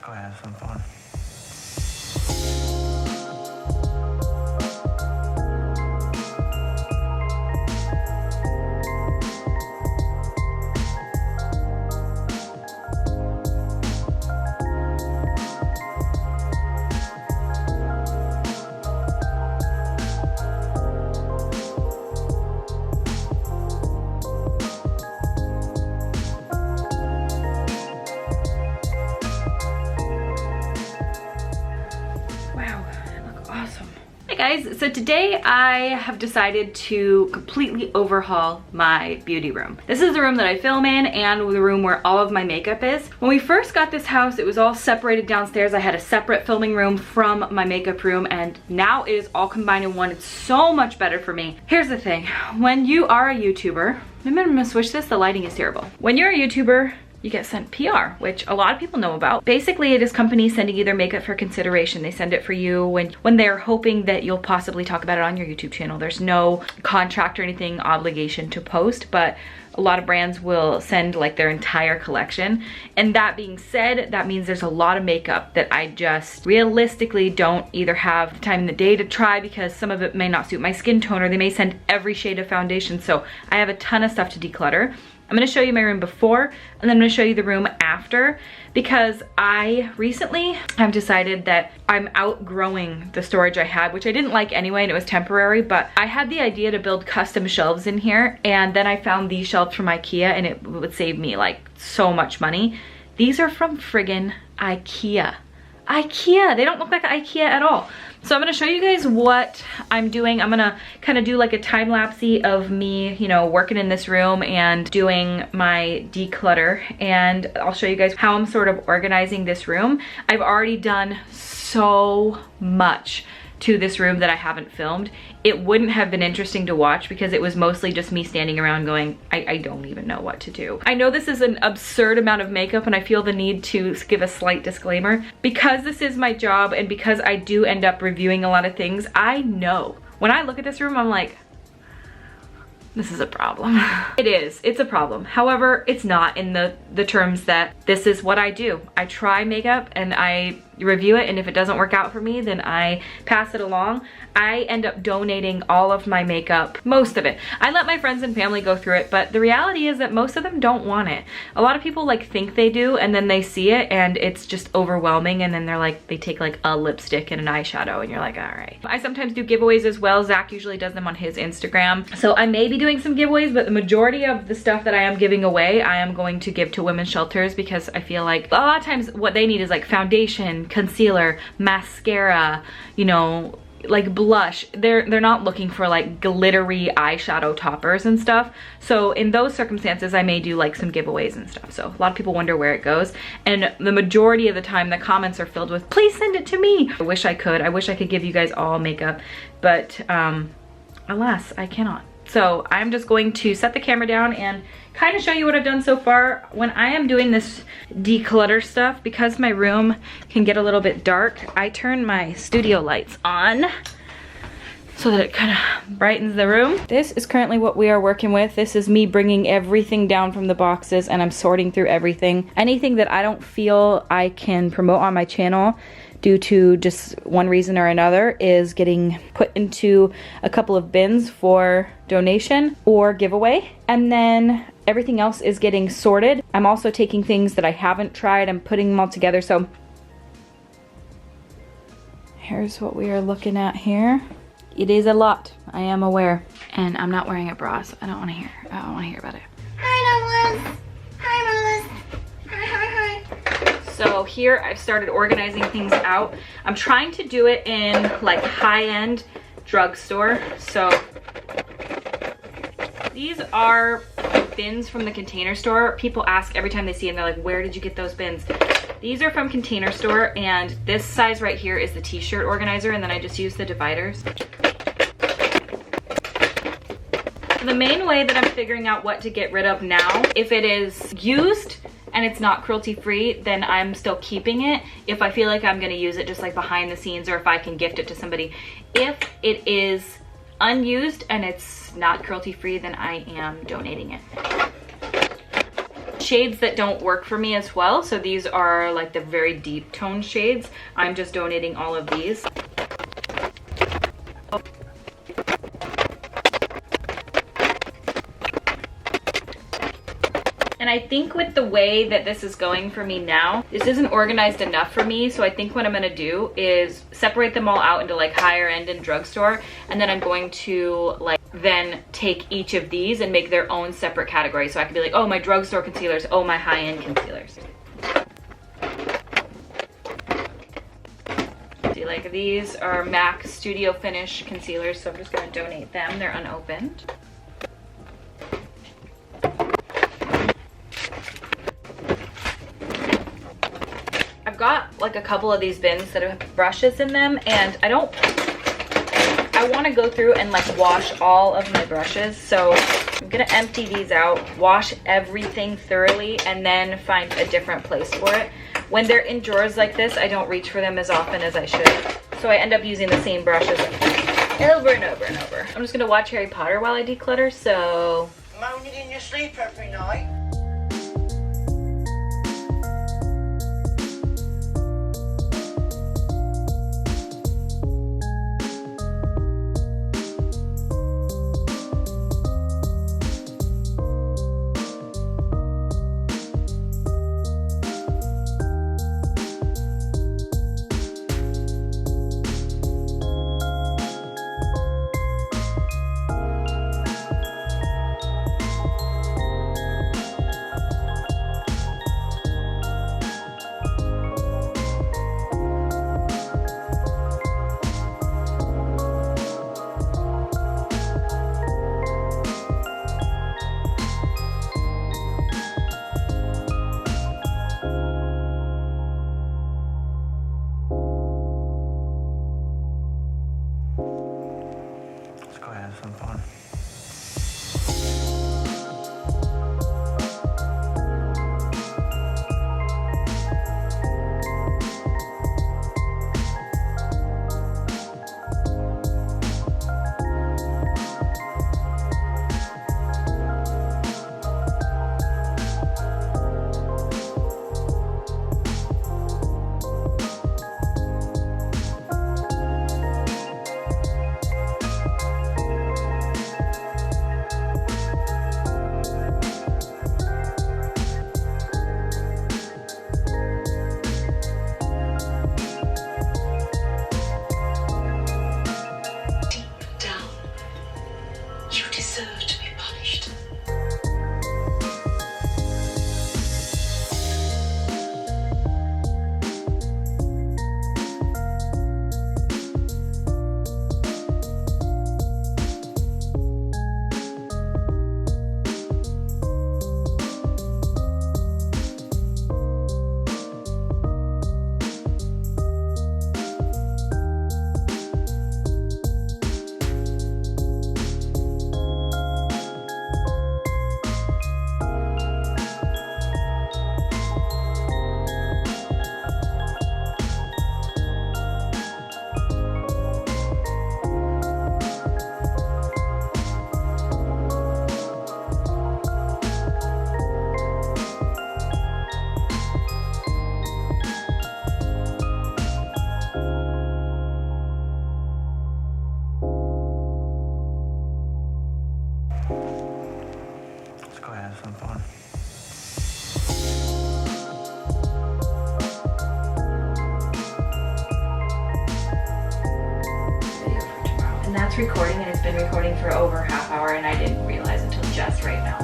Go have some fun. Guys, so today I have decided to completely overhaul my beauty room. This is the room that I film in and the room where all of my makeup is. When we first got this house, it was all separated downstairs. I had a separate filming room from my makeup room, and now it is all combined in one. It's so much better for me. Here's the thing, when you are a YouTuber, I'm gonna switch this, the lighting is terrible. When you're a YouTuber, you get sent PR, which a lot of people know about. Basically, it is companies sending you their makeup for consideration. They send it for you when they're hoping that you'll possibly talk about it on your YouTube channel. There's no contract or anything obligation to post, but a lot of brands will send like their entire collection. And that being said, that means there's a lot of makeup that I just realistically don't either have the time in the day to try because some of it may not suit my skin tone, or they may send every shade of foundation. So I have a ton of stuff to declutter. I'm gonna show you my room before, and then I'm gonna show you the room after, because I recently have decided that I'm outgrowing the storage I had, which I didn't like anyway, and it was temporary, but I had the idea to build custom shelves in here, and then I found these shelves from Ikea, and it would save me like so much money. These are from friggin' Ikea. Ikea, they don't look like Ikea at all. So I'm gonna show you guys what I'm doing. I'm gonna kind of do like a time lapse of me, you know, working in this room and doing my declutter. And I'll show you guys how I'm sort of organizing this room. I've already done so much to this room that I haven't filmed. It wouldn't have been interesting to watch because it was mostly just me standing around going, I don't even know what to do. I know this is an absurd amount of makeup, and I feel the need to give a slight disclaimer. Because this is my job and because I do end up reviewing a lot of things, I know when I look at this room, I'm like, this is a problem. It is, it's a problem. However, it's not in the terms that this is what I do. I try makeup and I review it, and if it doesn't work out for me, then I pass it along. I end up donating all of my makeup, most of it. I let my friends and family go through it, but the reality is that most of them don't want it. A lot of people like think they do, and then they see it and it's just overwhelming, and then they're like, they take like a lipstick and an eyeshadow, and you're like, all right. I sometimes do giveaways as well. Zach usually does them on his Instagram. So I may be doing some giveaways, but the majority of the stuff that I am giving away, I am going to give to women's shelters, because I feel like a lot of times what they need is like foundation, concealer, mascara, you know, like blush. They're not looking for like glittery eyeshadow toppers and stuff. So in those circumstances, I may do like some giveaways and stuff. So a lot of people wonder where it goes, and the majority of the time the comments are filled with, please send it to me. I wish I could give you guys all makeup, but alas, I cannot. So I'm just going to set the camera down and kind of show you what I've done so far. When I am doing this declutter stuff, because my room can get a little bit dark, I turn my studio lights on so that it kind of brightens the room. This is currently what we are working with. This is me bringing everything down from the boxes, and I'm sorting through everything. Anything that I don't feel I can promote on my channel due to just one reason or another is getting put into a couple of bins for donation or giveaway. And then everything else is getting sorted. I'm also taking things that I haven't tried and putting them all together. So here's what we are looking at here. It is a lot, I am aware. And I'm not wearing a bra, so I don't want to hear about it. Hi, Douglas. Hi, Douglas. Hi. So here I've started organizing things out. I'm trying to do it in like high-end drugstore. So these are bins from the Container Store. People ask every time they see them, they're like, where did you get those bins? These are from Container Store, and this size right here is the t-shirt organizer, and then I just use the dividers. The main way that I'm figuring out what to get rid of now, if it is used and it's not cruelty free, then I'm still keeping it. If I feel like I'm gonna use it just like behind the scenes, or if I can gift it to somebody. If it is unused and it's not cruelty free, then I am donating it. shades that don't work for me as well. So these are like the very deep tone shades. I'm just donating all of these. And I think with the way that this is going for me now, this isn't organized enough for me. So I think what I'm gonna do is separate them all out into like higher end and drugstore. And then I'm going to like then take each of these and make their own separate category. So I can be like, oh, my drugstore concealers, oh, my high-end concealers. See, like these are MAC Studio Finish concealers, so I'm just gonna donate them. They're unopened. I've got like a couple of these bins that have brushes in them, and I want to go through and like wash all of my brushes. So I'm gonna empty these out, wash everything thoroughly, and then find a different place for it. When they're in drawers like this, I don't reach for them as often as I should. So I end up using the same brushes over and over and over. I'm just gonna watch Harry Potter while I declutter, so. Moaning in your sleep every night. Some fun. Some fun. And that's recording, and it's been recording for over a half hour, and I didn't realize until just right now.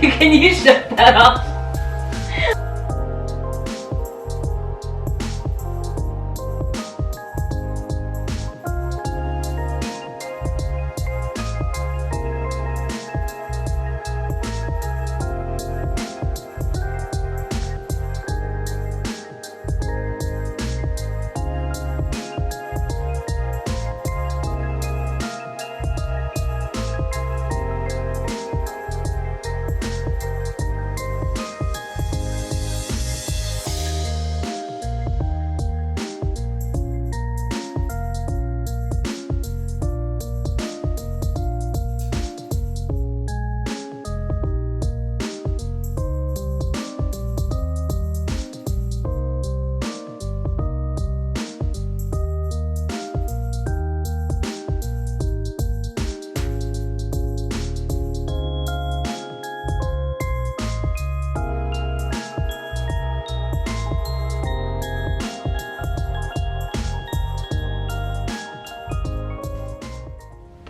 Can you shut that off?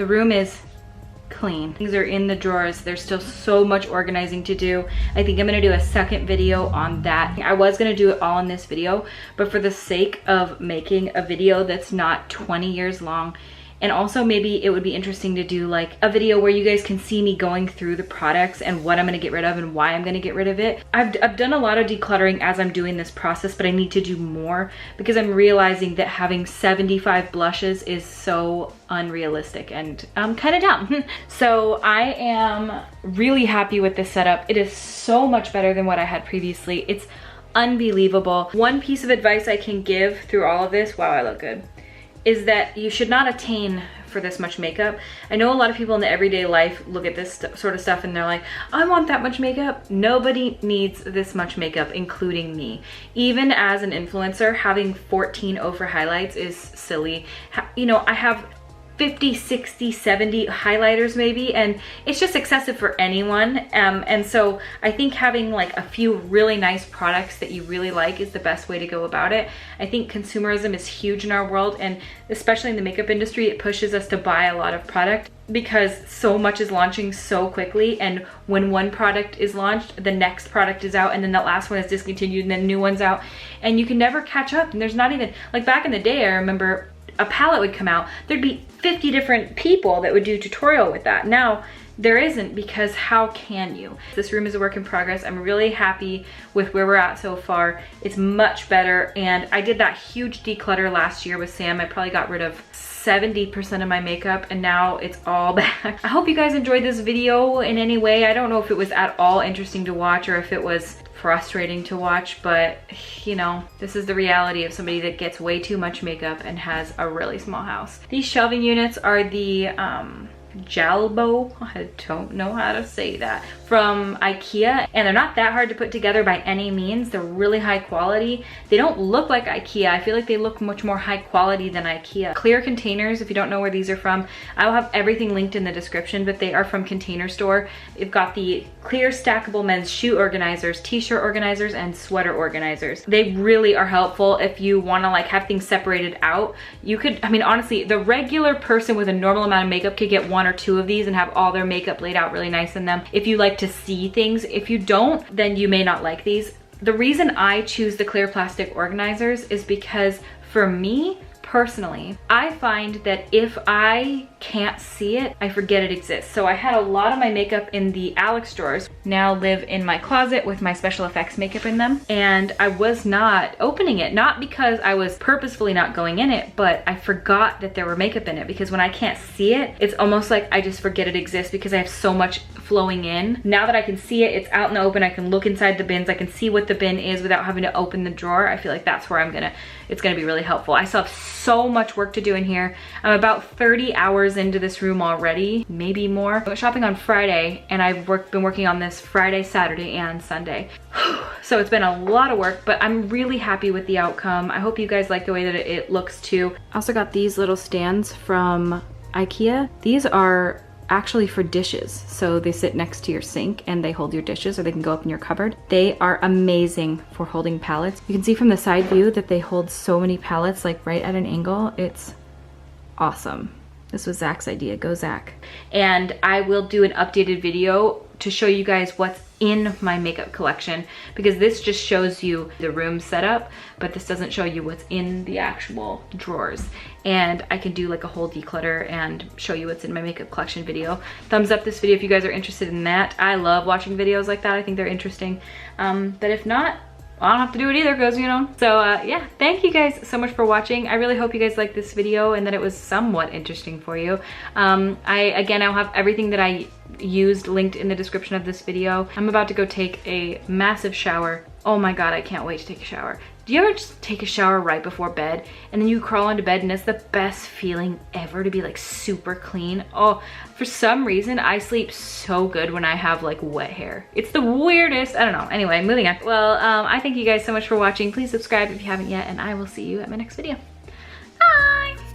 The room is clean. Things are in the drawers. There's still so much organizing to do. I think I'm gonna do a second video on that. I was gonna do it all in this video, but for the sake of making a video that's not 20 years long, and also maybe it would be interesting to do like a video where you guys can see me going through the products and what I'm gonna get rid of and why I'm gonna get rid of it. I've done a lot of decluttering as I'm doing this process, but I need to do more because I'm realizing that having 75 blushes is so unrealistic and kind of dumb. So I am really happy with this setup. It is so much better than what I had previously. It's unbelievable. One piece of advice I can give through all of this, wow, I look good, is that you should not attain for this much makeup. I know a lot of people in the everyday life look at this sort of stuff and they're like, I want that much makeup. Nobody needs this much makeup, including me. Even as an influencer, having 14 over highlights is silly. You know, I have 50, 60, 70 highlighters maybe, and it's just excessive for anyone. And so I think having like a few really nice products that you really like is the best way to go about it. I think consumerism is huge in our world, and especially in the makeup industry, it pushes us to buy a lot of product because so much is launching so quickly, and when one product is launched, the next product is out, and then that last one is discontinued, and then new one's out, and you can never catch up. And there's not even, like back in the day, I remember a palette would come out, there'd be 50 different people that would do a tutorial with that. Now there isn't, because how can you? This room is a work in progress. I'm really happy with where we're at so far. It's much better, and I did that huge declutter last year with Sam. I probably got rid of 70% of my makeup, and now it's all back. I hope you guys enjoyed this video in any way. I don't know if it was at all interesting to watch or if it was frustrating to watch, but you know, this is the reality of somebody that gets way too much makeup and has a really small house. These shelving units are the Fjallbo, I don't know how to say that, from Ikea, and they're not that hard to put together by any means. They're really high quality. They don't look like Ikea. I feel like they look much more high quality than Ikea. Clear containers, if you don't know where these are from, I will have everything linked in the description, but they are from Container Store. They've got the clear stackable men's shoe organizers, t-shirt organizers, and sweater organizers. They really are helpful if you want to like have things separated out. You could, I mean, honestly, the regular person with a normal amount of makeup could get 1 or 2 of these and have all their makeup laid out really nice in them if you like to see things. If you don't, then you may not like these. The reason I choose the clear plastic organizers is because for me personally, I find that if I can't see it, I forget it exists. So I had a lot of my makeup in the Alex drawers, now live in my closet with my special effects makeup in them, and I was not opening it, not because I was purposefully not going in it, but I forgot that there were makeup in it, because when I can't see it, it's almost like I just forget it exists because I have so much flowing in. Now that I can see it, it's out in the open, I can look inside the bins, I can see what the bin is without having to open the drawer. I feel like that's where it's gonna be really helpful. I still have so much work to do in here. I'm about 30 hours into this room already, maybe more. I went shopping on Friday, and I've been working on this Friday, Saturday, and Sunday. So it's been a lot of work, but I'm really happy with the outcome. I hope you guys like the way that it looks too. I also got these little stands from Ikea. These are actually for dishes, so they sit next to your sink and they hold your dishes, or they can go up in your cupboard. They are amazing for holding palettes. You can see from the side view that they hold so many palettes, like right at an angle. It's awesome. This was Zach's idea. Go Zach. And I will do an updated video to show you guys what's in my makeup collection, because this just shows you the room setup, but this doesn't show you what's in the actual drawers. And I can do like a whole declutter and show you what's in my makeup collection video. Thumbs up this video if you guys are interested in that. I love watching videos like that. I think they're interesting. But if not, I don't have to do it either, because you know. So yeah, thank you guys so much for watching. I really hope you guys liked this video and that it was somewhat interesting for you. I'll have everything that I used linked in the description of this video. I'm about to go take a massive shower. Oh my god, I can't wait to take a shower. Do you ever just take a shower right before bed and then you crawl into bed and it's the best feeling ever to be like super clean? Oh, for some reason I sleep so good when I have like wet hair. It's the weirdest. I don't know. Anyway, moving on. Well, I thank you guys so much for watching. Please subscribe if you haven't yet, and I will see you at my next video. Bye!